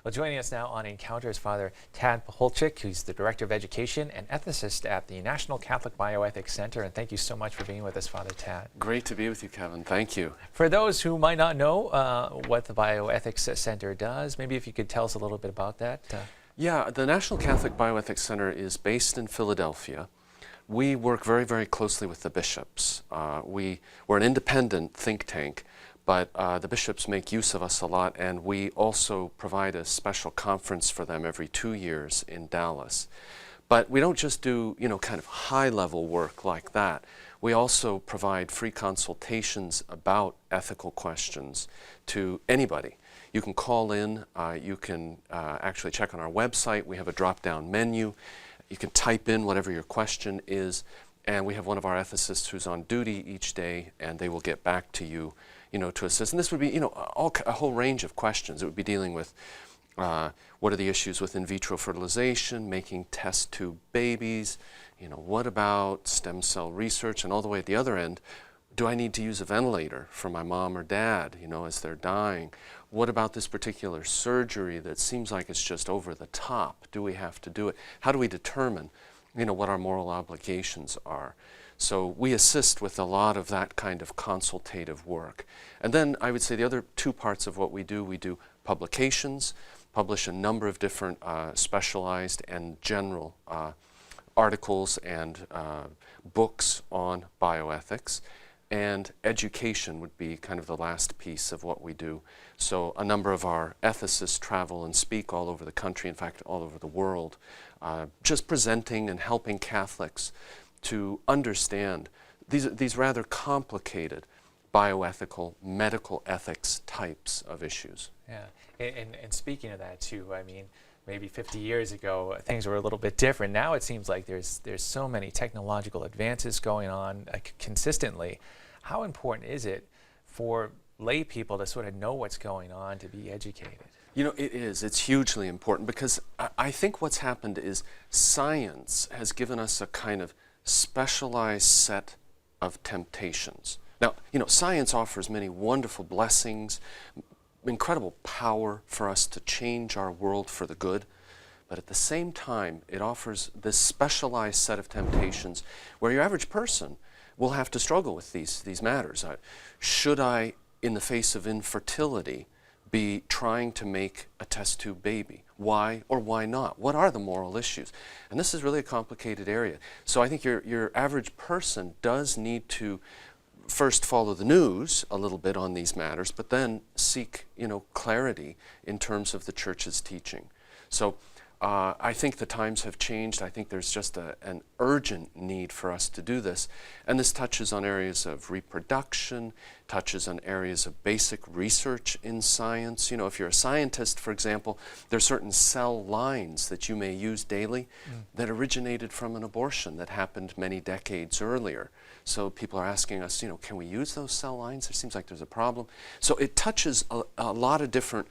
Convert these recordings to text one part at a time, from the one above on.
Well, joining us now on Encounter is Father Tad Pacholczyk, who's the Director of Education and Ethicist at the National Catholic Bioethics Center. And thank you so much for being with us, Father Tad. Great to be with you, Kevin. Thank you. For those who might not know what the Bioethics Center does, maybe if you could tell us a little bit about that. Yeah, the National Catholic Bioethics Center is based in Philadelphia. We work very, very closely with the bishops. We're an independent think tank, but the bishops make use of us a lot, and we also provide a special conference for them every 2 years in Dallas. But we don't just do, kind of high-level work like that. We also provide free consultations about ethical questions to anybody. You can call in, you can actually check on our website. We have a drop-down menu. You can type in whatever your question is, and we have one of our ethicists who's on duty each day, and they will get back to you, to assist. And this would be, a whole range of questions. It would be dealing with what are the issues with in vitro fertilization, making test tube babies, what about stem cell research, and all the way at the other end, do I need to use a ventilator for my mom or dad, as they're dying? What about this particular surgery that seems like it's just over the top? Do we have to do it? How do we determine, what our moral obligations are? So we assist with a lot of that kind of consultative work. And then I would say the other two parts of what we do publications, publish a number of different specialized and general articles and books on bioethics. And education would be kind of the last piece of what we do. So a number of our ethicists travel and speak all over the country, in fact, all over the world, just presenting and helping Catholics to understand these rather complicated bioethical, medical ethics types of issues. Yeah, and speaking of that too, I mean, maybe 50 years ago, things were a little bit different. Now it seems like there's so many technological advances going on consistently. How important is it for lay people to sort of know what's going on, to be educated? It is. It's hugely important because I think what's happened is science has given us a kind of specialized set of temptations. Now, science offers many wonderful blessings, incredible power for us to change our world for the good, but at the same time, it offers this specialized set of temptations where your average person will have to struggle with these matters. Should I, in the face of infertility, be trying to make a test tube baby? Why or why not? What are the moral issues? And this is really a complicated area. So I think your average person does need to first follow the news a little bit on these matters, but then seek, clarity in terms of the Church's teaching. So I think the times have changed. I think there's just an urgent need for us to do this. And this touches on areas of reproduction, touches on areas of basic research in science. If you're a scientist, for example, there are certain cell lines that you may use daily that originated from an abortion that happened many decades earlier. So people are asking us, can we use those cell lines? It seems like there's a problem. So it touches a lot of different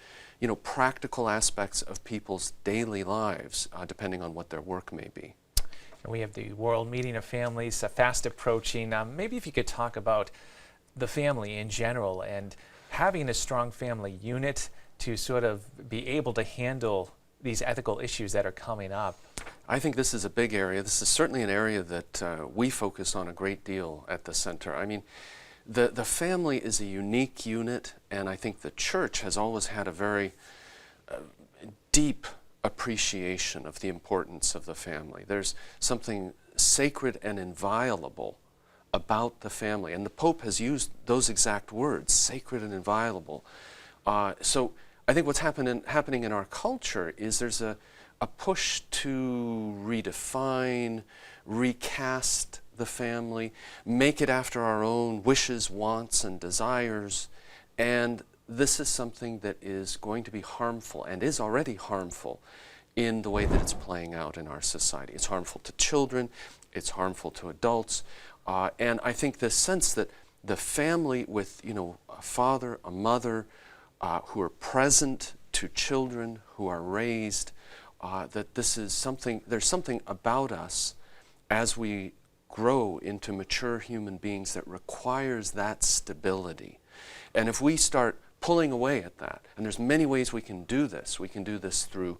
practical aspects of people's daily lives, depending on what their work may be. And we have the World Meeting of Families fast approaching. Maybe if you could talk about the family in general and having a strong family unit to sort of be able to handle these ethical issues that are coming up. I think this is a big area. This is certainly an area that we focus on a great deal at the center. I mean, the family is a unique unit, and I think the Church has always had a very deep appreciation of the importance of the family. There's something sacred and inviolable about the family, and the Pope has used those exact words, sacred and inviolable. So I think what's happening in our culture is there's a push to redefine, recast the family, make it after our own wishes, wants, and desires. And this is something that is going to be harmful and is already harmful in the way that it's playing out in our society. It's harmful to children, it's harmful to adults, and I think the sense that the family with, a father, a mother, who are present to children, who are raised, that this is something, there's something about us as we grow into mature human beings that requires that stability. And if we start pulling away at that. And there's many ways we can do this. We can do this through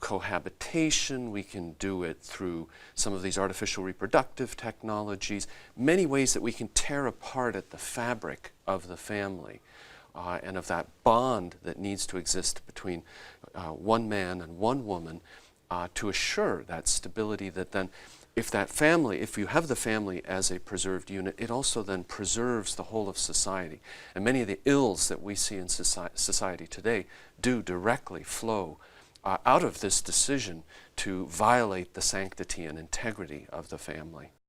cohabitation. We can do it through some of these artificial reproductive technologies. Many ways that we can tear apart at the fabric of the family and of that bond that needs to exist between one man and one woman to assure that stability that then if you have the family as a preserved unit, it also then preserves the whole of society. And many of the ills that we see in society today do directly flow out of this decision to violate the sanctity and integrity of the family.